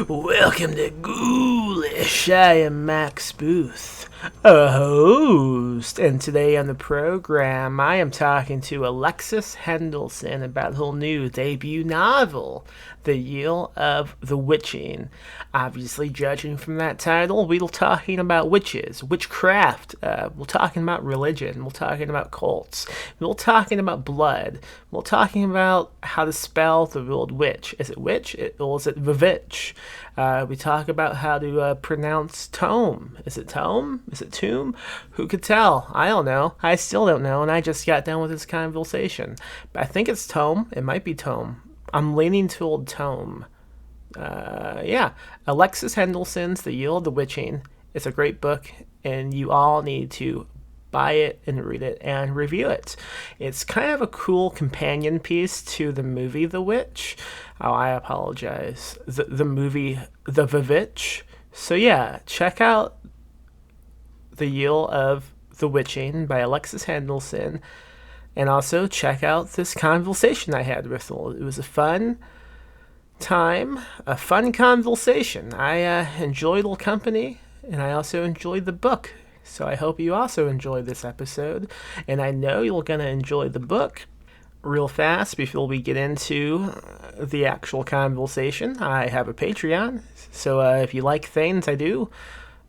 Welcome to Ghoulish. I am Max Booth, a host, and today on the program I am talking to Alexis Henderson about her new debut novel, The Year of the Witching. Obviously, judging from that title, we're talking about witches, witchcraft, we're talking about religion, we're talking about cults, we're talking about blood, we're talking about how to spell the word witch. Is it witch or is it VVitch? We talk about how to pronounce tome. Is it tome? Is it tomb? Who could tell? I don't know. I still don't know, and I just got done with this conversation. But I think it's tome. It might be tome. I'm leaning toward tome. Yeah. Alexis Henderson's The Year of the Witching. It's a great book, and you all need to buy it and read it and review it. It's kind of a cool companion piece to the movie The Witch. Oh, I apologize. The movie The VVitch. So yeah, check out The Year of the Witching by Alexis Henderson, and also check out this conversation I had with her. It was a fun time, a fun conversation. I enjoyed her company, and I also enjoyed the book. So I hope you also enjoyed this episode, and I know you're going to enjoy the book. Real fast, before we get into the actual conversation, I have a Patreon. So if you like things I do,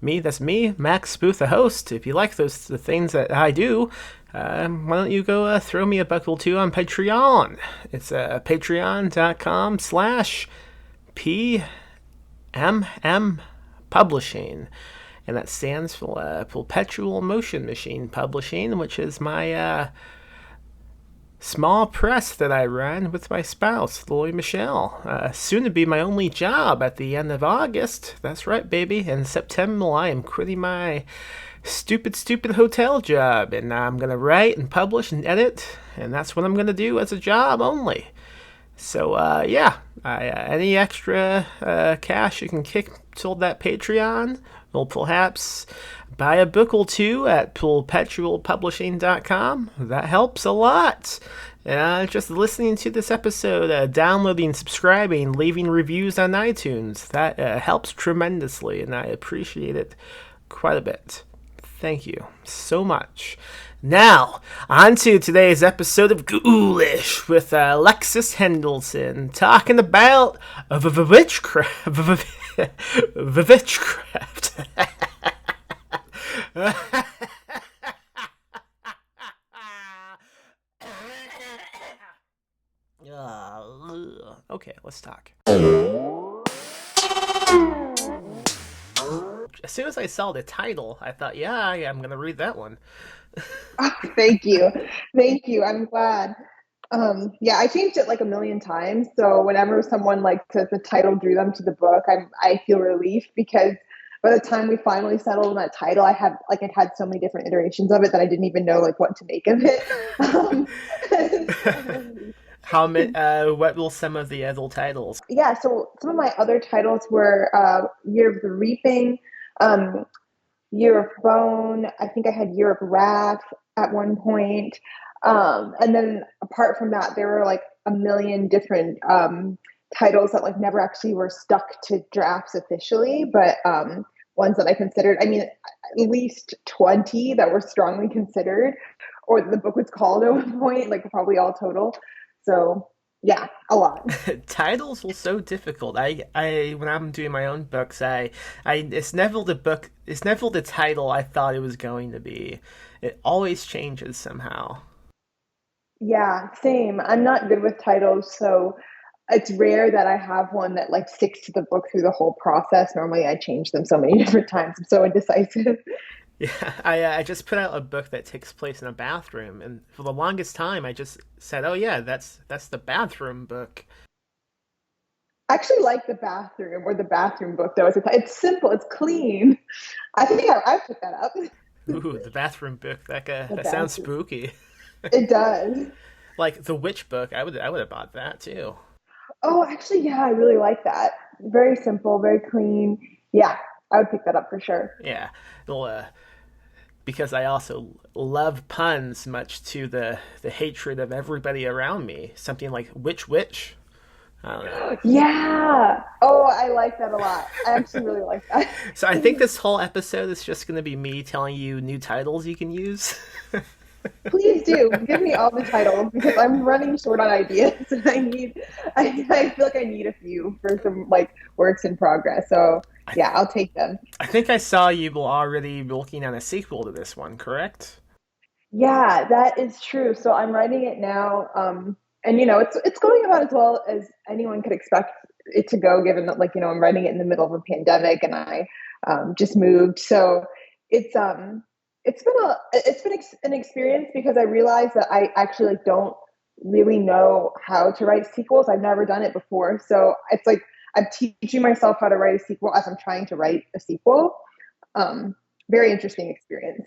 that's me, Max Booth, the host. If you like the things that I do, why don't you go throw me a buck or two on Patreon? It's patreon.com/PMM Publishing. And that stands for Perpetual Motion Machine Publishing, which is my small press that I run with my spouse, Lori Michelle. Soon to be my only job at the end of August. That's right, baby. In September, I am quitting my stupid hotel job, and I'm going to write and publish and edit, and that's what I'm going to do as a job only. So, yeah, any extra cash you can kick toward that Patreon, or perhaps buy a book or two at perpetualpublishing.com. That helps a lot. Just listening to this episode, downloading, subscribing, leaving reviews on iTunes, that helps tremendously, and I appreciate it quite a bit. Thank you so much. Now, on to today's episode of Ghoulish with Alexis Henderson talking about Witchcraft. Witchcraft. Okay, let's talk. As soon as I saw the title, I thought, yeah, I'm going to read that one. Oh, thank you. I'm glad. Yeah, I changed it like a million times. So whenever someone says the title drew them to the book, I feel relief, because by the time we finally settled on that title, it had so many different iterations of it that I didn't even know what to make of it. How many? What will some of the other titles? Yeah, so some of my other titles were Year of the Reaping, Year of Bone. I think I had Year of Wrath at one point. And then apart from that, there were a million different titles that never actually were stuck to drafts officially, but ones that I considered, at least 20 that were strongly considered, or the book was called at one point, probably all total. So yeah, a lot. Titles were so difficult. I when I'm doing my own books, it's never the title I thought it was going to be. It always changes somehow. Yeah, same. I'm not good with titles, so it's rare that I have one that like sticks to the book through the whole process. Normally, I change them so many different times. I'm so indecisive. Yeah, I just put out a book that takes place in a bathroom, and for the longest time, I just said, "Oh yeah, that's the bathroom book." I actually like the bathroom or the bathroom book though. It's simple, it's clean. I think I picked that up. Ooh, the bathroom book. The That sounds bathroom. spooky. It does. Like the witch book, I would have bought that too. Oh, actually, yeah, I really like that. Very simple, very clean. Yeah, I would pick that up for sure. Yeah, well, because I also love puns, much to the hatred of everybody around me. Something like witch. I don't know. Yeah. Oh, I like that a lot. I actually really like that. So I think this whole episode is just going to be me telling you new titles you can use. Please do give me all the titles because I'm running short on ideas and I feel like I need a few for some like works in progress. So yeah, I'll take them. I think I saw you were already looking at a sequel to this one, correct? Yeah, that is true. So I'm writing it now, and it's going about as well as anyone could expect it to go, given that I'm writing it in the middle of a pandemic, and I just moved. So it's been an experience because I realized that I actually don't really know how to write sequels. I've never done it before, so it's like I'm teaching myself how to write a sequel as I'm trying to write a sequel. Um, Very interesting experience.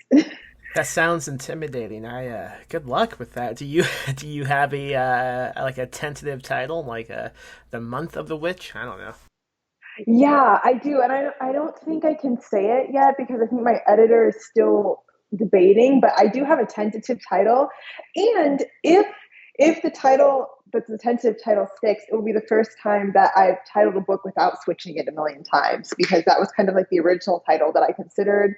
That sounds intimidating. I good luck with that. Do you do you have a like a tentative title, like the month of the witch? I don't know. Yeah, I do, and I don't think I can say it yet because I think my editor is still debating, but I do have a tentative title. And if the tentative title sticks, it will be the first time that I've titled a book without switching it a million times because that was kind of like the original title that I considered,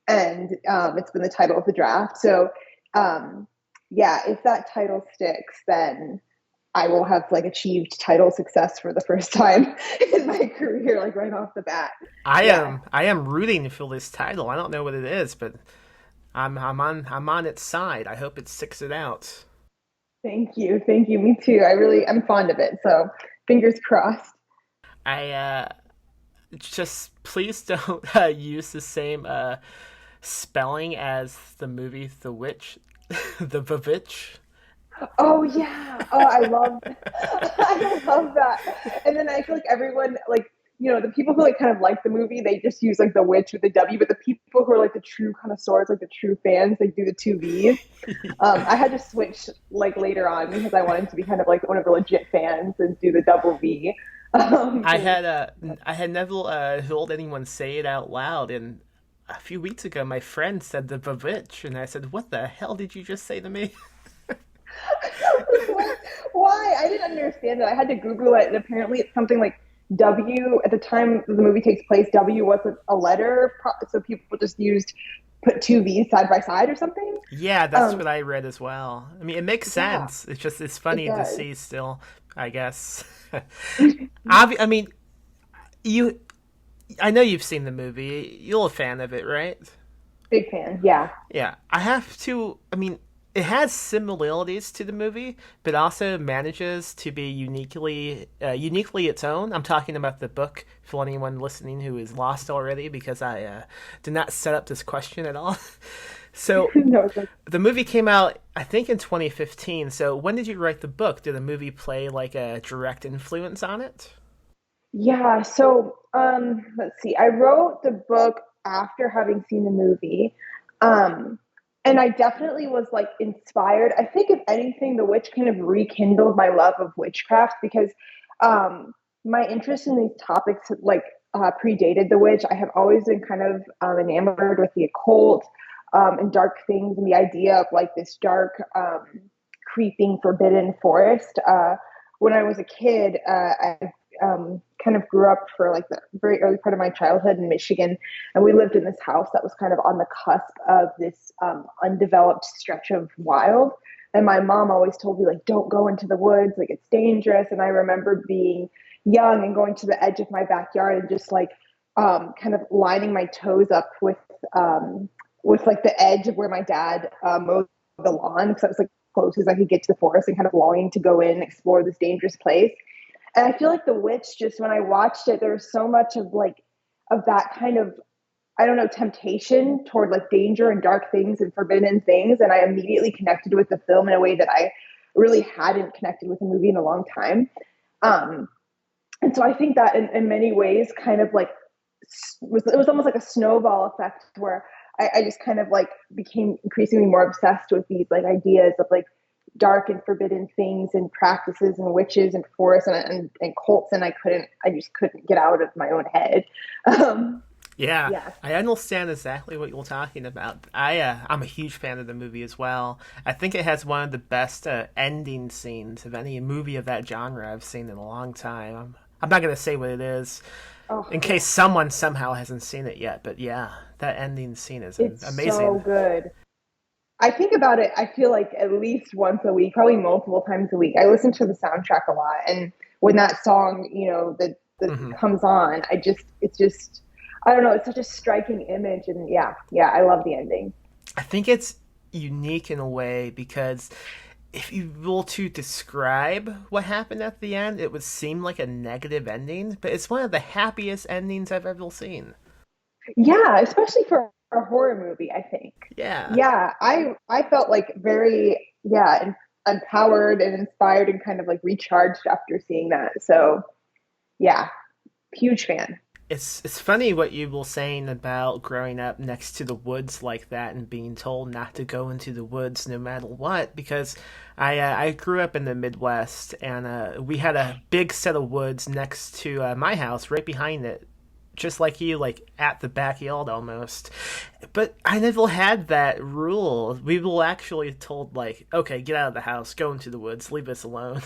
and it's been the title of the draft. So um, yeah, if that title sticks, then I will have like achieved title success for the first time in my career, like right off the bat. Yeah. I am rooting for this title. I don't know what it is, but I'm on its side. I hope it sticks it out. Thank you. Thank you. Me too. I'm fond of it. So fingers crossed. I just please don't use the same spelling as the movie The Witch, the VVitch. Oh yeah. Oh, I love I love that. And then I feel like everyone like the people who like kind of like the movie, they just use like the witch with the W, but the people who are like the true connoisseurs, like the true fans, they do the two V's. I had to switch like later on because I wanted to be kind of like one of the legit fans and do the double V. I 'Cause had I had never heard anyone say it out loud, and a few weeks ago, my friend said the VVitch, and I said, "What the hell did you just say to me?" what? Why? I didn't understand it. I had to Google it, and apparently it's something like W. At the time the movie takes place, W wasn't a letter, so people just used put two V's side by side or something. Yeah, that's Um, what I read as well. I mean, it makes yeah, sense. It's just it's it funny to does. see still. I guess. I mean, you. I know you've seen the movie. You're a fan of it, right? Big fan. Yeah. Yeah, I have to. I mean, it has similarities to the movie, but also manages to be uniquely its own. I'm talking about the book for anyone listening who is lost already, because I did not set up this question at all. So No, it's like, the movie came out, I think, in 2015. So when did you write the book? Did the movie play like a direct influence on it? yeah. So let's see. I wrote the book after having seen the movie. Um, and I definitely was like inspired. I think if anything, The Witch kind of rekindled my love of witchcraft because um, my interest in these topics like predated The Witch. I have always been kind of enamored with the occult and dark things and the idea of like this dark, creeping, forbidden forest. When I was a kid, I kind of grew up for like the very early part of my childhood in Michigan, and we lived in this house that was kind of on the cusp of this undeveloped stretch of wild. And my mom always told me like, "Don't go into the woods, like it's dangerous." And I remember being young and going to the edge of my backyard and just like kind of lining my toes up with like the edge of where my dad mowed the lawn because I was like close as I could get to the forest and kind of longing to go in and explore this dangerous place. And I feel like The Witch, just when I watched it, there was so much of like of that kind of, I don't know, temptation toward like danger and dark things and forbidden things. And I immediately connected with the film in a way that I really hadn't connected with a movie in a long time. Um, and so I think that in many ways kind of like it was almost like a snowball effect where I just kind of like became increasingly more obsessed with these like ideas of like dark and forbidden things and practices and witches and forests and cults, and I just couldn't get out of my own head. Um, Yeah, yeah, I understand exactly what you're talking about. I'm a huge fan of the movie as well. I think it has one of the best ending scenes of any movie of that genre I've seen in a long time. I'm not gonna say what it is oh in yeah, case someone somehow hasn't seen it yet. But yeah, that ending scene is it's so amazing. good. I think about it, I feel like at least once a week, probably multiple times a week. I listen to the soundtrack a lot, and when that song, that Hmm. comes on, it's just, I don't know, it's such a striking image, and yeah, I love the ending. I think it's unique in a way because if you were to describe what happened at the end, it would seem like a negative ending, but it's one of the happiest endings I've ever seen. Yeah, especially for a horror movie, I think. Yeah. Yeah, I felt like very empowered and inspired and kind of like recharged after seeing that. So yeah, huge fan. It's funny what you were saying about growing up next to the woods like that and being told not to go into the woods no matter what. Because I grew up in the Midwest and we had a big set of woods next to my house, right behind it, just like you, like at the backyard almost. But I never had that rule. We were actually told like, okay, get out of the house, go into the woods, leave us alone.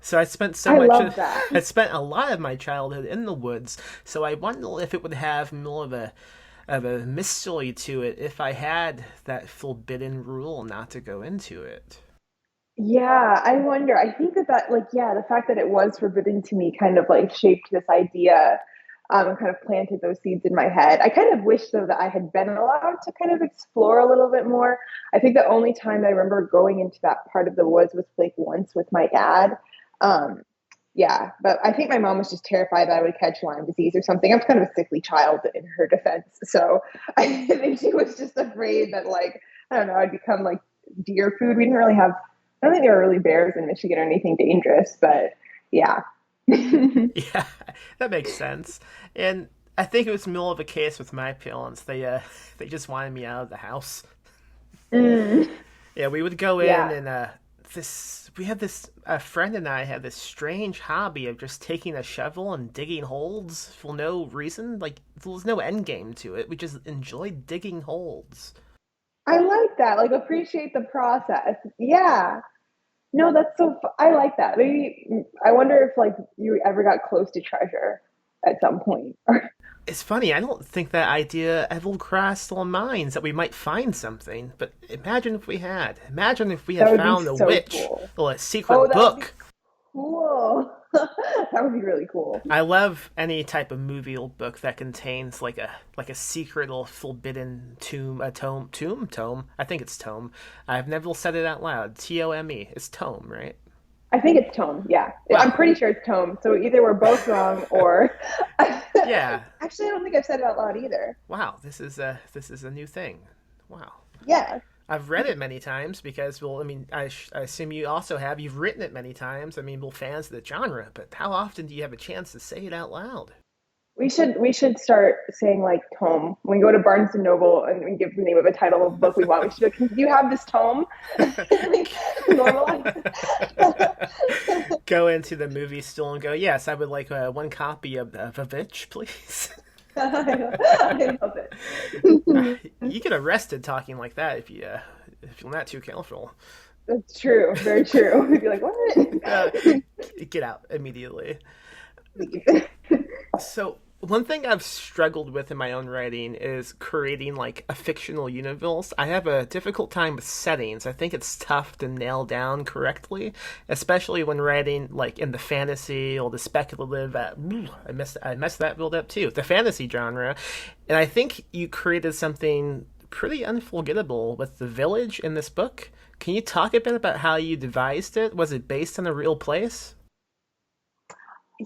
So I spent so I much. love that. I spent a lot of my childhood in the woods. So I wonder if it would have more of a mystery to it if I had that forbidden rule not to go into it. Yeah, I wonder. I think that like yeah, the fact that it was forbidden to me kind of like shaped this idea, and kind of planted those seeds in my head. I kind of wish though that I had been allowed to kind of explore a little bit more. I think the only time I remember going into that part of the woods was like once with my dad. Um, yeah, but I think my mom was just terrified that I would catch Lyme disease or something. I was kind of a sickly child in her defense, so I think she was just afraid that like I don't know, I'd become like deer food. We didn't really have. I don't think there were really bears in Michigan or anything dangerous, but yeah. Yeah, that makes sense. And I think it was more of a case with my parents. They just wanted me out of the house. Mm, Yeah, we would go in yeah. and this we had this a friend and I had this strange hobby of just taking a shovel and digging holes for no reason. Like there was no end game to it. We just enjoyed digging holes. I like that. Like appreciate the process. Yeah. No, that's I like that. Maybe I wonder if like you ever got close to treasure at some point. It's funny, I don't think that idea ever crossed our minds that we might find something, but imagine if we had. Imagine if we had That would be found a so witch cool. or a Oh, secret that would be book. cool. That would be really cool. I love any type of movie or book that contains like a secret or forbidden tomb, a tome. I think it's tome. I've never said it out loud. Tome. It's tome, right? I think it's tome. Yeah. I'm Wow. pretty sure it's tome. So either we're both wrong or Yeah. actually I don't think I've said it out loud either. Wow. This is a new thing. Wow. Yeah. I've read it many times because, well, I mean, I assume you also have. You've written it many times. I mean, we're fans of the genre, but how often do you have a chance to say it out loud? We should start saying like tome. When we go to Barnes and Noble and we give the name of a title of a book we want, we should be like, can you have this tome? Like, normalize. Go into the movie store and go, yes, I would like one copy of VVitch, please. I love it. You get arrested talking like that if you're not too careful. That's true. Very true. We'd be like, Uh, what? get out immediately. Leave. So one thing I've struggled with in my own writing is creating like a fictional universe. I have a difficult time with settings. I think it's tough to nail down correctly, especially when writing like in the fantasy or the speculative. I messed that build up too. The fantasy genre, and I think you created something pretty unforgettable with the village in this book. Can you talk a bit about how you devised it? Was it based on a real place?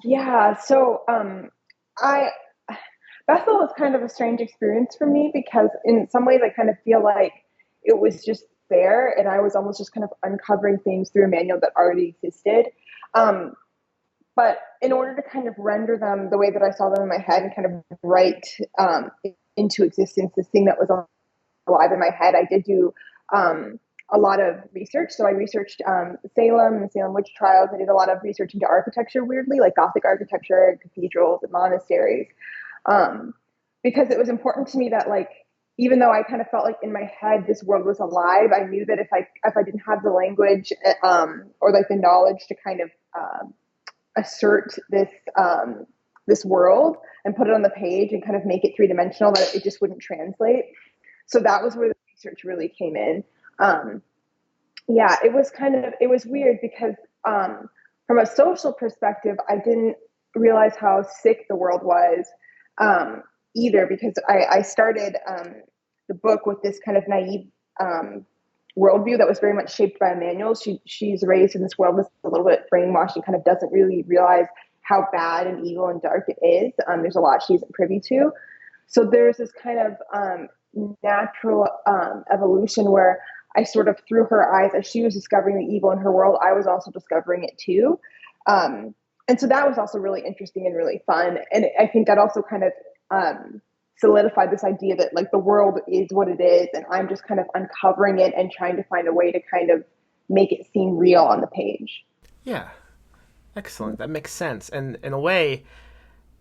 Yeah, so I Bethel was kind of a strange experience for me because in some ways I kind of feel like it was just there and I was almost just kind of uncovering things through a manual that already existed. Um, but in order to kind of render them the way that I saw them in my head and kind of write into existence this thing that was alive in my head, I did do a lot of research. So I researched Salem and Salem witch trials. I did a lot of research into architecture, weirdly, like Gothic architecture, cathedrals, and monasteries, um, because it was important to me that like even though I kind of felt like in my head this world was alive, I knew that if I didn't have the language or like the knowledge to kind of assert this world and put it on the page and kind of make it three dimensional, that it just wouldn't translate. So that was where the research really came in. Um, yeah, it was weird because from a social perspective, I didn't realize how sick the world was um, either because I started the book with this kind of naive worldview that was very much shaped by a manual. She's raised in this world that's a little bit brainwashed and kind of doesn't really realize how bad and evil and dark it is. There's a lot she isn't privy to. So there's this kind of natural evolution where I sort of through her eyes, as she was discovering the evil in her world, I was also discovering it too. Um, and so that was also really interesting and really fun. And I think that also kind of solidified this idea that like the world is what it is, and I'm just kind of uncovering it and trying to find a way to kind of make it seem real on the page. Yeah, excellent. That makes sense. And in a way,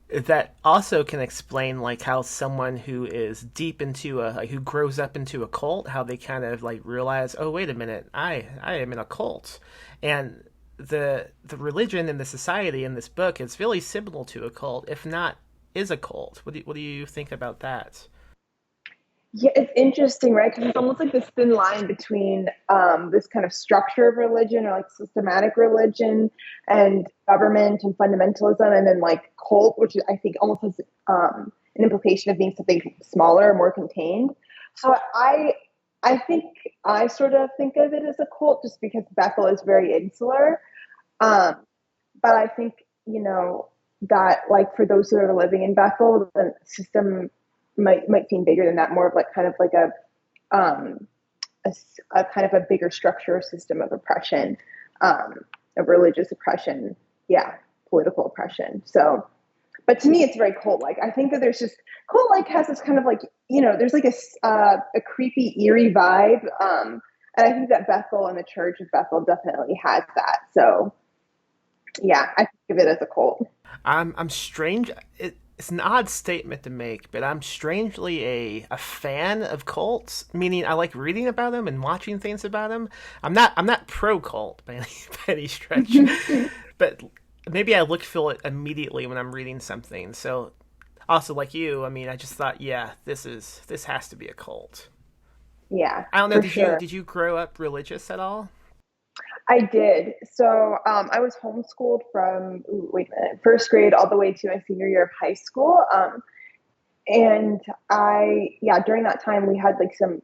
that also can explain like how someone who is deep into a like who grows up into a cult, how they kind of like realize, oh wait a minute, I am in a cult, and the religion and the society in this book is really similar to a cult, if not is a cult. What do you think about that? Yeah, it's interesting, right? Because it's almost like this thin line between this kind of structure of religion or like systematic religion and government and fundamentalism, and then like cult, which I think almost has an implication of being something smaller, more contained. So I think I sort of think of it as a cult just because Bethel is very insular. Um, but I think, you know, that like for those who are living in Bethel, the system might seem bigger than that, more of like kind of like um, a kind of a bigger structure system of oppression, um, of religious oppression, yeah, political oppression. So, but to me, it's very cult like. I think that there's just cult like has this kind of like there's like a creepy, eerie vibe, and I think that Bethel and the Church of Bethel definitely has that. So yeah, I think of it as a cult. I'm strange. It's an odd statement to make, but I'm strangely a fan of cults. Meaning, I like reading about them and watching things about them. I'm not pro cult by any, by any stretch, but maybe I look for it immediately when I'm reading something. So, also like you, I mean, I just thought, yeah, this has to be a cult. Yeah, I don't know. for Did you sure. did you grow up religious at all? I did. So I was homeschooled from wait a minute, first grade all the way to my senior year of high school. And yeah, during that time we had like some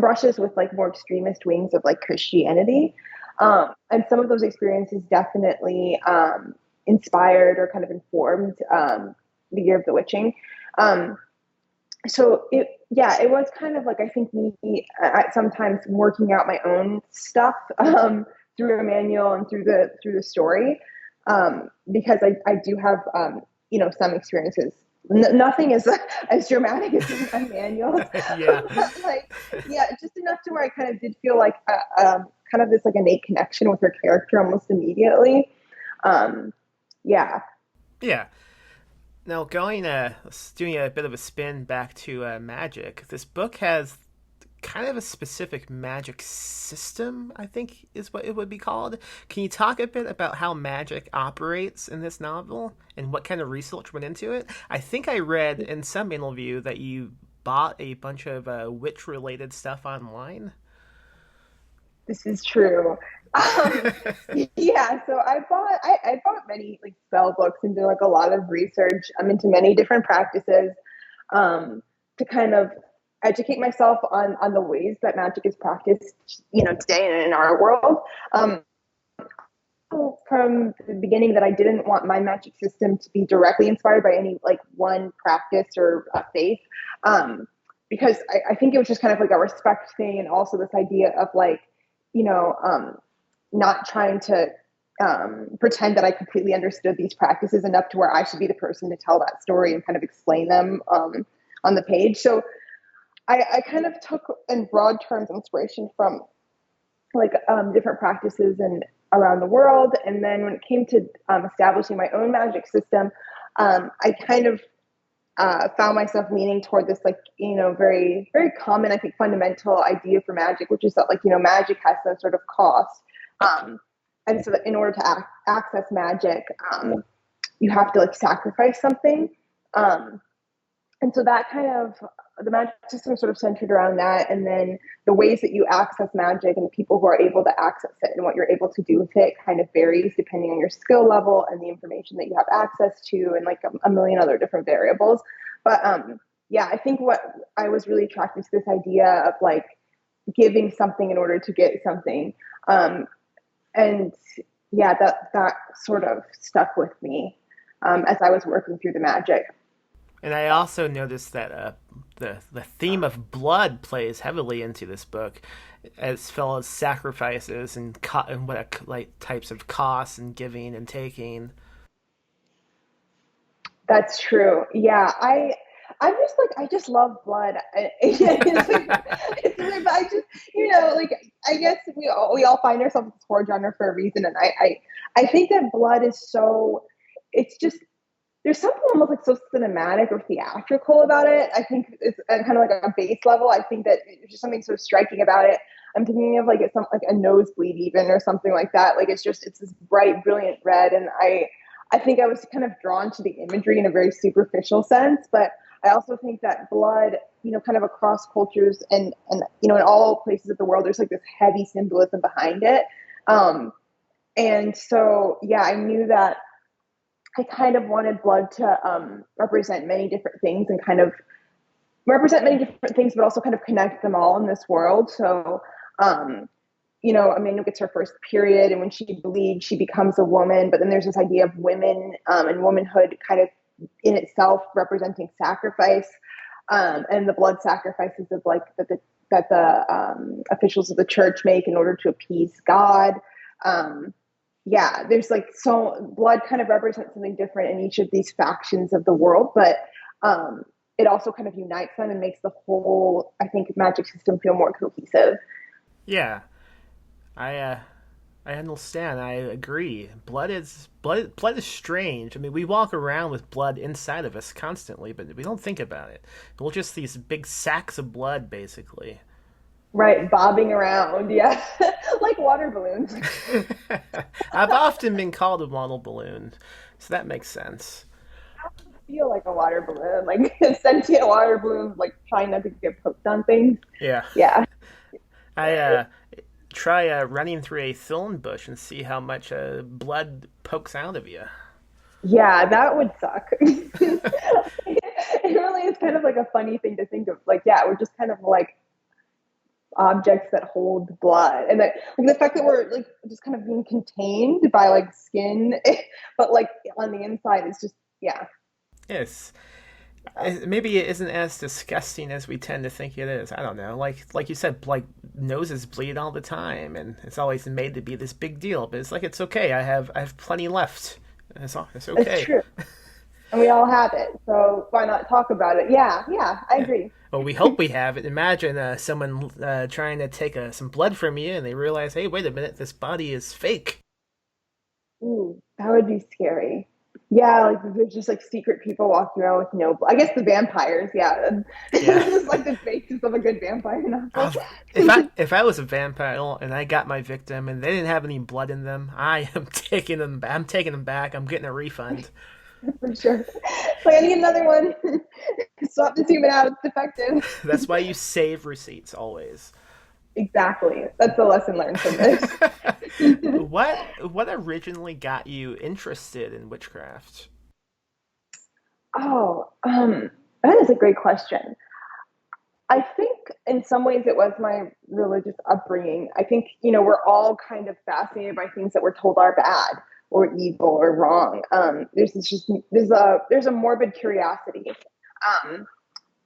brushes with like more extremist wings of like Christianity, and some of those experiences definitely inspired or kind of informed the year of the witching. Um, so it was kind of like I think me at sometimes working out my own stuff through a manual and through the story, because I do have some experiences. Nothing is as dramatic as in my manuals, Yeah. but like yeah, just enough to where I kind of did feel like kind of this like innate connection with her character almost immediately. Um, yeah. Yeah. Now, doing a bit of a spin back to magic. This book has kind of a specific magic system, I think is what it would be called. Can you talk a bit about how magic operates in this novel and what kind of research went into it? I think I read in some interview that you bought a bunch of witch related stuff online. This is true. Um, yeah, so I bought many like spell books and did like a lot of research into many different practices to kind of educate myself on the ways that magic is practiced, today and in our world. Um, from the beginning that I didn't want my magic system to be directly inspired by any like one practice or faith, um, because I think it was just kind of like a respect thing, and also this idea of like, you know, not trying to pretend that I completely understood these practices enough to where I should be the person to tell that story and kind of explain them on the page. So I kind of took in broad terms inspiration from like different practices and around the world. And then when it came to establishing my own magic system, I kind of found myself leaning toward this like very very common I think fundamental idea for magic, which is that like magic has some sort of cost, and so that in order to access magic, you have to like sacrifice something. Um, and so that kind of the magic system sort of centered around that, and then the ways that you access magic and the people who are able to access it and what you're able to do with it kind of varies depending on your skill level and the information that you have access to, and like a million other different variables. But yeah, I think what I was really attracted to this idea of like giving something in order to get something, and yeah, that sort of stuck with me as I was working through the magic. And I also noticed that the theme of blood plays heavily into this book, as well as sacrifices and what like types of costs and giving and taking. That's true. Yeah, I'm just like I just love blood. It's weird, but I just like I guess we all find ourselves in this horror genre for a reason, and I think that blood is so it's just there's something almost like so cinematic or theatrical about it. I think it's kind of like a base level. I think that there's just something so striking about it. I'm thinking of like it's some like a nosebleed even or something like that. Like it's this bright, brilliant red, and I think I was kind of drawn to the imagery in a very superficial sense, but I also think that blood, kind of across cultures and in all places of the world, there's like this heavy symbolism behind it. Um, and so yeah, I knew that I kind of wanted blood to represent many different things and kind of represent many different things, but also kind of connect them all in this world. So, um, Emmanuel gets her first period, and when she bleeds, she becomes a woman. But then there's this idea of women and womanhood kind of in itself representing sacrifice, and the blood sacrifices of like that the officials of the church make in order to appease God. Um, yeah, there's like so blood kind of represents something different in each of these factions of the world, but it also kind of unites them and makes the whole, I think, magic system feel more cohesive. Yeah, I I understand. I agree. Blood is strange. I mean, we walk around with blood inside of us constantly, but we don't think about it. We're just these big sacks of blood, basically. Right, bobbing around, yeah, like water balloons. I've often been called a model balloon, so that makes sense. Feel like a water balloon, like sentient water balloons, like trying not to get poked on things. Yeah, Yeah, I try running through a thorn bush and see how much blood pokes out of you. yeah, that would suck. It really is kind of like a funny thing to think of. Like, yeah, we're just kind of like objects that hold blood, and that like the fact that we're like just kind of being contained by like skin, but like on the inside is just yeah. Yes, maybe it isn't as disgusting as we tend to think it is. I don't know. Like you said, like noses bleed all the time, and it's always made to be this big deal. But it's like it's okay. I have plenty left. It's It's okay. true, and we all have it. So why not talk about it? Yeah, yeah, I Yeah. agree. Well, we hope we have it. Imagine someone trying to take some blood from you, and they realize, hey, wait a minute, this body is fake. Ooh, that would be scary. Yeah, like there's just like secret people walking around with no. I guess the vampires. Yeah, Yeah. this is like the basis of a good vampire novel. Oh, if I was a vampire and I got my victim and they didn't have any blood in them, I am taking them. I'm taking them back. I'm getting a refund. For sure. Like I need another one. Swap this human out. It's defective. That's why you save receipts always. Exactly. That's the lesson learned from this. What originally got you interested in witchcraft? Oh, that is a great question. I think in some ways it was my religious upbringing. I think, we're all kind of fascinated by things that we're told are bad or evil or wrong. There's a morbid curiosity. Um,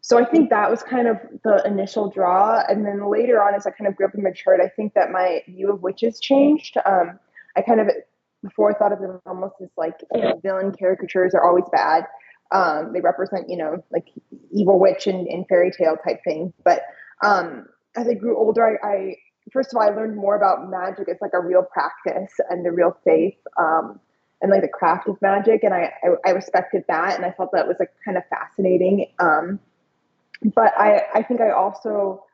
so I think that was kind of the initial draw. And then later on, as I kind of grew up and matured, I think that my view of witches changed. I kind of before thought of them almost as like, villain caricatures are always bad. They represent, like evil witch and fairy tale type things. But as I grew older, I first of all, I learned more about magic as like a real practice and a real faith. And like the craft of magic, and I respected that, and I felt that was like kind of fascinating. But I think I also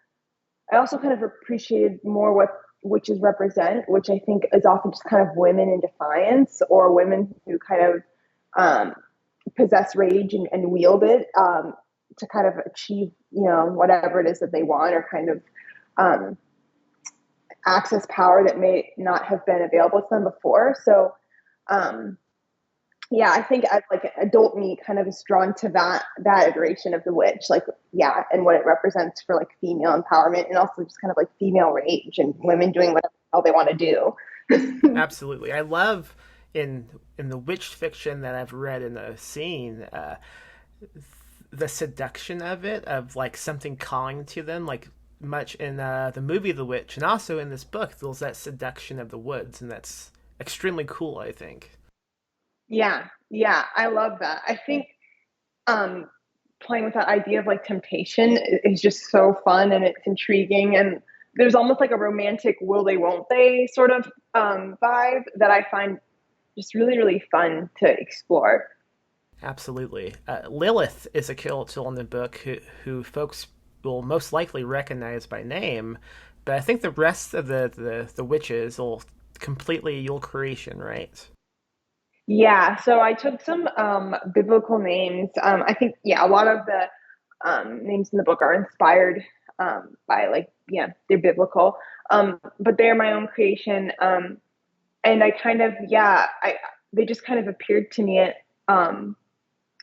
kind of appreciated more what witches represent, which I think is often just kind of women in defiance or women who kind of possess rage and wield it to kind of achieve, whatever it is that they want, or kind of um, access power that may not have been available to them before. So um, yeah, I think as like adult me kind of is drawn to that iteration of the witch, like yeah, and what it represents for like female empowerment and also just kind of like female rage and women doing whatever the hell they want to do. Absolutely. I love in the witch fiction that I've read and seen, the seduction of it, of like something calling to them, like much in the movie The Witch, and also in this book, there's that seduction of the woods, and that's extremely cool, I think. Yeah, yeah, I love that. I think um, playing with that idea of like temptation is just so fun and it's intriguing, and there's almost like a romantic will they won't they sort of vibe that I find just really really fun to explore. Absolutely. Lilith is a character in the book who folks will most likely recognize by name, but I think the rest of the witches will completely your creation, right? Yeah, so I took some biblical names. I think yeah, a lot of the names in the book are inspired by like yeah, they're biblical, but they're my own creation. And I kind of yeah, I they just kind of appeared to me. Um,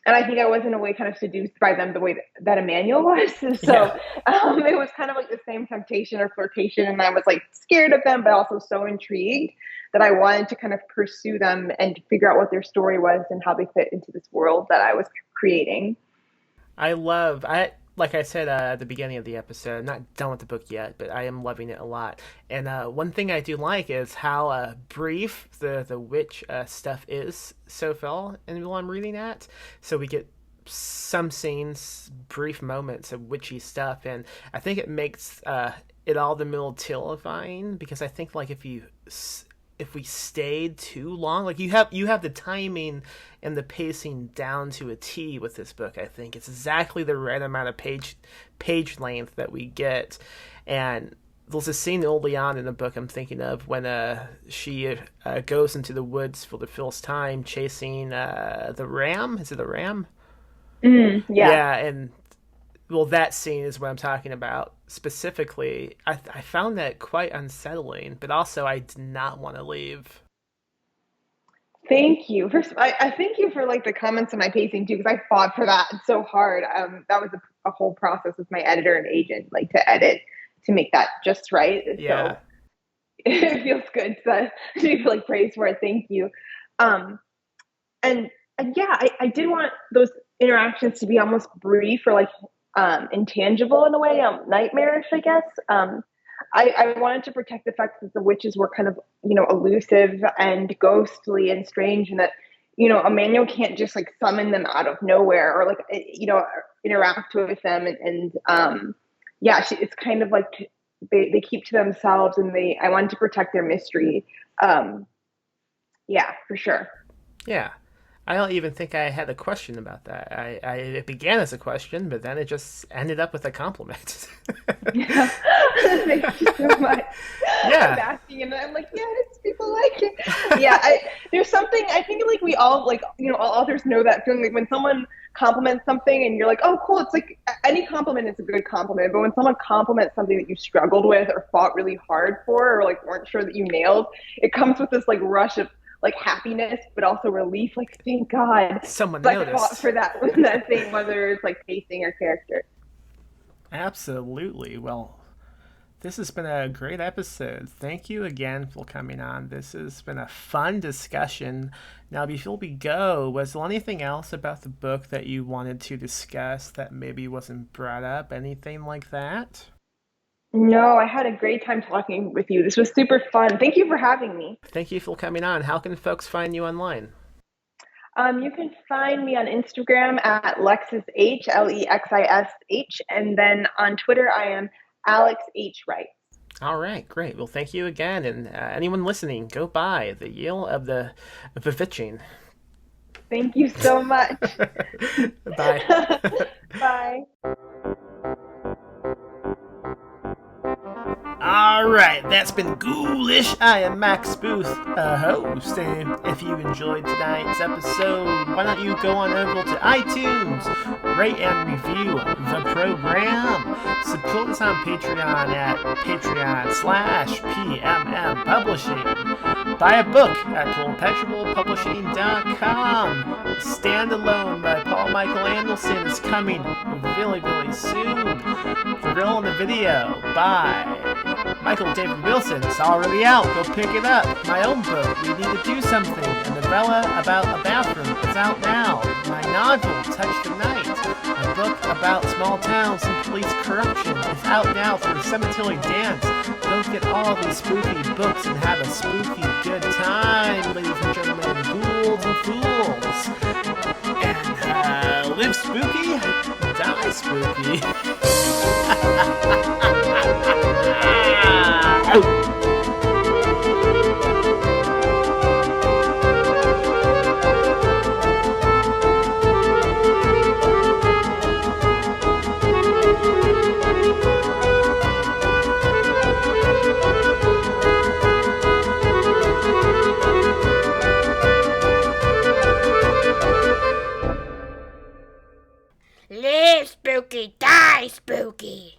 and I think I was in a way kind of seduced by them the way that Emmanuel was. So Yeah. it was kind of like the same temptation or flirtation, and I was like scared of them, but also so intrigued that I wanted to kind of pursue them and figure out what their story was and how they fit into this world that I was creating. I like I said at the beginning of the episode, I'm not done with the book yet, but I am loving it a lot. And one thing I do like is how brief the witch stuff is so far and while I'm reading that. So we get some scenes, brief moments of witchy stuff, and I think it makes it all the more terrifying, because I think like if we stayed too long, like you have the timing and the pacing down to a T with this book. I think it's exactly the right amount of page length that we get. And there's a scene early on in the book I'm thinking of when she goes into the woods for the first time chasing the ram. Is it the ram? Yeah. Yeah, and well, that scene is what I'm talking about specifically. I found that quite unsettling, but also I did not want to leave. Thank you. First, I thank you for like the comments on my pacing too, because I fought for that so hard. That was a whole process with my editor and agent, like to edit to make that just right. So Yeah, it feels good to be like praised for it. Thank you. Um, and and yeah, I did want those interactions to be almost brief or like intangible in a way, nightmarish, I guess. I wanted to protect the fact that the witches were kind of, elusive and ghostly and strange, and that, Emmanuel can't just like summon them out of nowhere or like, interact with them. Yeah, it's kind of like they keep to themselves, and I wanted to protect their mystery. Um, yeah, for sure. yeah. I don't even think I had a question about that. It began as a question, but then it just ended up with a compliment. Yeah. Thank you so much. I'm Yeah, asking, and I'm like, yes, people like it. Yeah, there's something I think like we all like, all authors know that feeling like when someone compliments something and you're like, oh, cool. It's like any compliment is a good compliment, but when someone compliments something that you struggled with or fought really hard for or like weren't sure that you nailed, it comes with this like rush of like happiness, but also relief. Like, thank God, someone I fought noticed. for that that thing, whether it's like pacing or character. Absolutely. Well, this has been a great episode. Thank you again for coming on. This has been a fun discussion. Now, before we go, was there anything else about the book that you wanted to discuss that maybe wasn't brought up? Anything like that? No, I had a great time talking with you. This was super fun. Thank you for having me. Thank you for coming on. How can folks find you online? You can find me on Instagram at Lexis H, Lexish, and then on Twitter I am Alex H. Wright. All right, great. Well, thank you again, and anyone listening, go buy the Yale of the Vitching. Thank you so much. Bye. Bye. All right, that's been Ghoulish. I am Max Booth, host. And if you enjoyed tonight's episode, why don't you go on over to iTunes, rate and review the program. Support us on Patreon at patreon.com/PMM Publishing. Buy a book at perpetualpublishing.com. Standalone by Paul Michael Anderson is coming really, really soon. The Real in the Video by Michael David Wilson. It's already out. Go pick it up. My own book, We Need to Do Something, a novella about a bathroom. It's out now. My novel, Touch the Night, a book about small towns and police corruption, is out now through Cemetery Dance. Go get all these spooky books and have a spooky good time, ladies and gentlemen, ghouls and fools. And live spooky, die spooky. Live spooky, die spooky.